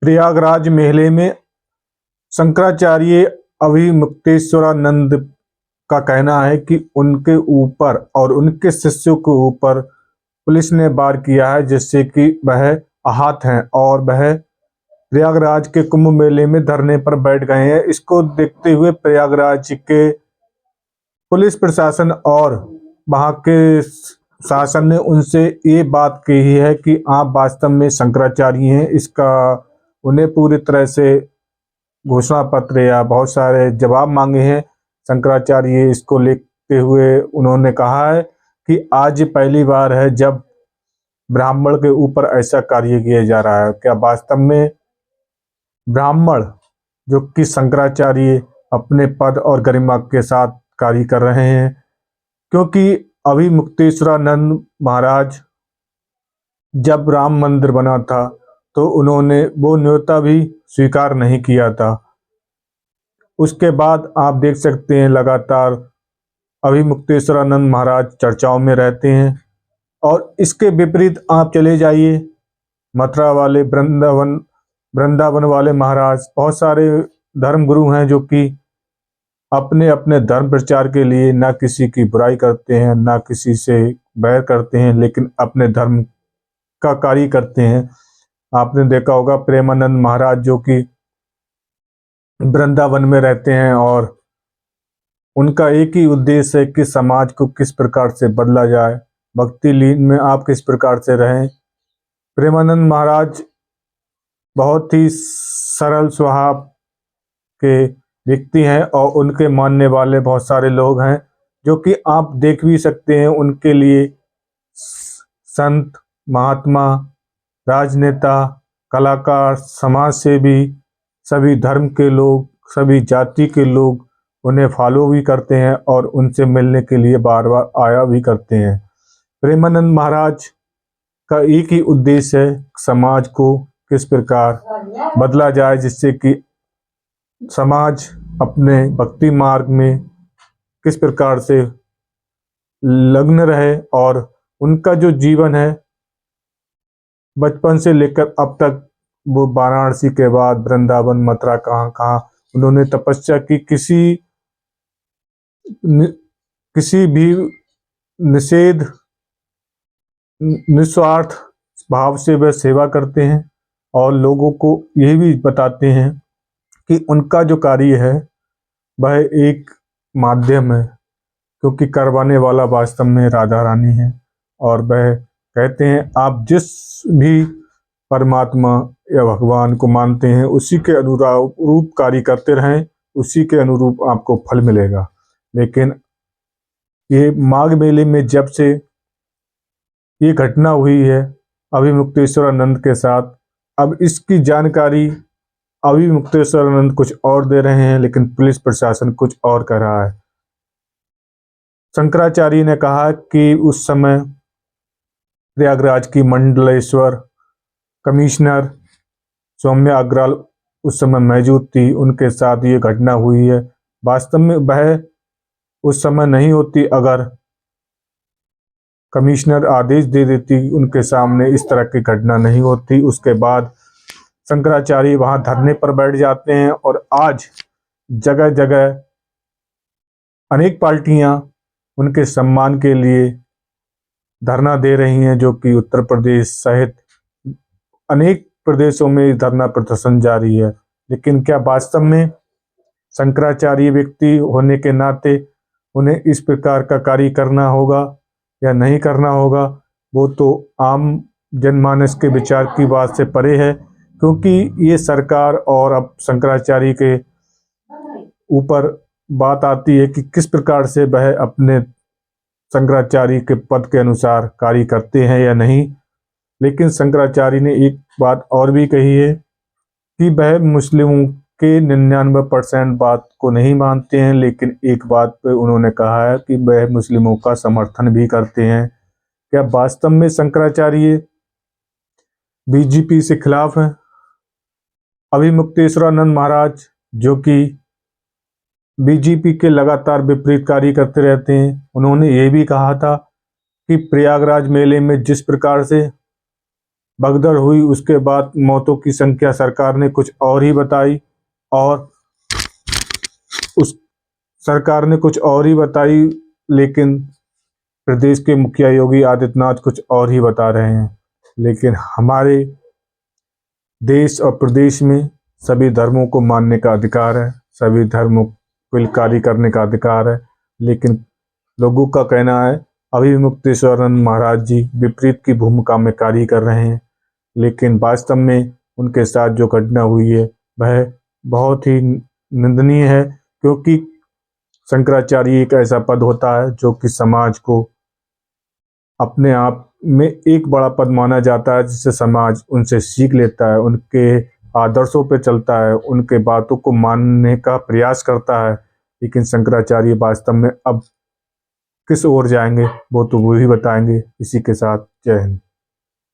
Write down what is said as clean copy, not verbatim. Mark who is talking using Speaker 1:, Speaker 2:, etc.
Speaker 1: प्रयागराज मेले में शंकराचार्य अभिमुक्तेश्वरानंद का कहना है कि उनके ऊपर और उनके शिष्यों के ऊपर पुलिस ने वार किया है, जिससे कि वह आहत हैं और वह प्रयागराज के कुंभ मेले में धरने पर बैठ गए हैं। इसको देखते हुए प्रयागराज के पुलिस प्रशासन और वहाँ के शासन ने उनसे ये बात कही है कि आप वास्तव में शंकराचार्य हैं। इसका उन्हें पूरी तरह से घोषणा पत्र या बहुत सारे जवाब मांगे हैं। शंकराचार्य इसको लिखते हुए उन्होंने कहा है कि आज पहली बार है जब ब्राह्मण के ऊपर ऐसा कार्य किया जा रहा है। क्या वास्तव में ब्राह्मण जो कि शंकराचार्य अपने पद और गरिमा के साथ कार्य कर रहे हैं? क्योंकि अभिमुक्तेश्वरानंद महाराज जब राम मंदिर बना था तो उन्होंने वो न्योता भी स्वीकार नहीं किया था। उसके बाद आप देख सकते हैं लगातार अभिमुक्तेश्वरानंद महाराज चर्चाओं में रहते हैं। और इसके विपरीत आप चले जाइए मथुरा वाले वृंदावन वाले महाराज, बहुत सारे धर्मगुरु हैं जो कि अपने अपने धर्म प्रचार के लिए ना किसी की बुराई करते हैं, ना किसी से बैर करते हैं, लेकिन अपने धर्म का कार्य करते हैं। आपने देखा होगा प्रेमानंद महाराज जो कि वृंदावन में रहते हैं और उनका एक ही उद्देश्य है कि समाज को किस प्रकार से बदला जाए, भक्ति लीन में आप किस प्रकार से रहें। प्रेमानंद महाराज बहुत ही सरल स्वभाव के व्यक्ति हैं और उनके मानने वाले बहुत सारे लोग हैं, जो कि आप देख भी सकते हैं। उनके लिए संत, महात्मा, राजनेता, कलाकार, समाज सेवी, सभी धर्म के लोग, सभी जाति के लोग उन्हें फॉलो भी करते हैं और उनसे मिलने के लिए बार बार आया भी करते हैं। प्रेमानंद महाराज का एक ही उद्देश्य है, समाज को किस प्रकार बदला जाए जिससे कि समाज अपने भक्ति मार्ग में किस प्रकार से लग्न रहे और उनका जो जीवन है बचपन से लेकर अब तक, वो वाराणसी के बाद वृंदावन, मथुरा, कहाँ कहाँ उन्होंने तपस्या की। किसी भी निषेध निस्वार्थ भाव से वह सेवा करते हैं और लोगों को यही भी बताते हैं कि उनका जो कार्य है वह एक माध्यम है, क्योंकि करवाने वाला वास्तव में राधा रानी है। और वह कहते हैं आप जिस भी परमात्मा या भगवान को मानते हैं उसी के अनुरूप कार्य करते रहें, उसी के अनुरूप आपको फल मिलेगा। लेकिन ये माघ मेले में जब से ये घटना हुई है अभिमुक्तेश्वरानंद के साथ, अब इसकी जानकारी अभिमुक्तेश्वरानंद कुछ और दे रहे हैं, लेकिन पुलिस प्रशासन कुछ और कर रहा है। शंकराचार्य ने कहा कि उस समय प्रयागराज की मंडलेश्वर कमिश्नर सौम्या अग्रवाल उस समय मौजूद थी, उनके साथ ये घटना हुई है। वास्तव में वह उस समय नहीं होती अगर कमिश्नर आदेश दे देती, उनके सामने इस तरह की घटना नहीं होती। उसके बाद शंकराचार्य वहां धरने पर बैठ जाते हैं और आज जगह जगह अनेक पार्टियां उनके सम्मान के लिए धरना दे रही हैं, जो कि उत्तर प्रदेश सहित अनेक प्रदेशों में धरना प्रदर्शन जारी है। लेकिन क्या वास्तव में शंकराचार्य व्यक्ति होने के नाते उन्हें इस प्रकार का कार्य करना होगा या नहीं करना होगा, वो तो आम जनमानस के विचार की बात से परे है। क्योंकि ये सरकार और अब शंकराचार्य के ऊपर बात आती है कि किस प्रकार से वह अपने शंकराचार्य के पद के अनुसार कार्य करते हैं या नहीं। लेकिन शंकराचार्य ने एक बात और भी कही है कि वह मुस्लिमों के 99% बात को नहीं मानते हैं, लेकिन एक बात पे उन्होंने कहा है कि वह मुस्लिमों का समर्थन भी करते हैं। क्या वास्तव में शंकराचार्य बीजेपी से खिलाफ हैं? अभिमुक्तेश्वरानंद महाराज जो कि बीजेपी के लगातार विपरीत कार्य करते रहते हैं, उन्होंने ये भी कहा था कि प्रयागराज मेले में जिस प्रकार से भगदड़ हुई। उसके बाद मौतों की संख्या सरकार ने कुछ और ही बताई, और उस सरकार ने कुछ और ही बताई, लेकिन प्रदेश के मुखिया योगी आदित्यनाथ कुछ और ही बता रहे हैं। लेकिन हमारे देश और प्रदेश में सभी धर्मों को मानने का अधिकार है, सभी धर्मों को कार्य करने का अधिकार है। लेकिन लोगों का कहना है अभिमुक्तेश्वरानंद महाराज जी विपरीत की भूमिका में कार्य कर रहे हैं। लेकिन वास्तव में उनके साथ जो घटना हुई है वह बहुत ही निंदनीय है, क्योंकि शंकराचार्य एक ऐसा पद होता है जो कि समाज को अपने आप में एक बड़ा पद माना जाता है, जिससे समाज उनसे सीख लेता है, उनके आदर्शों पे चलता है, उनके बातों को मानने का प्रयास करता है। लेकिन शंकराचार्य वास्तव में अब किस ओर जाएंगे वो तो वो ही बताएंगे। इसी के साथ जय हिंद।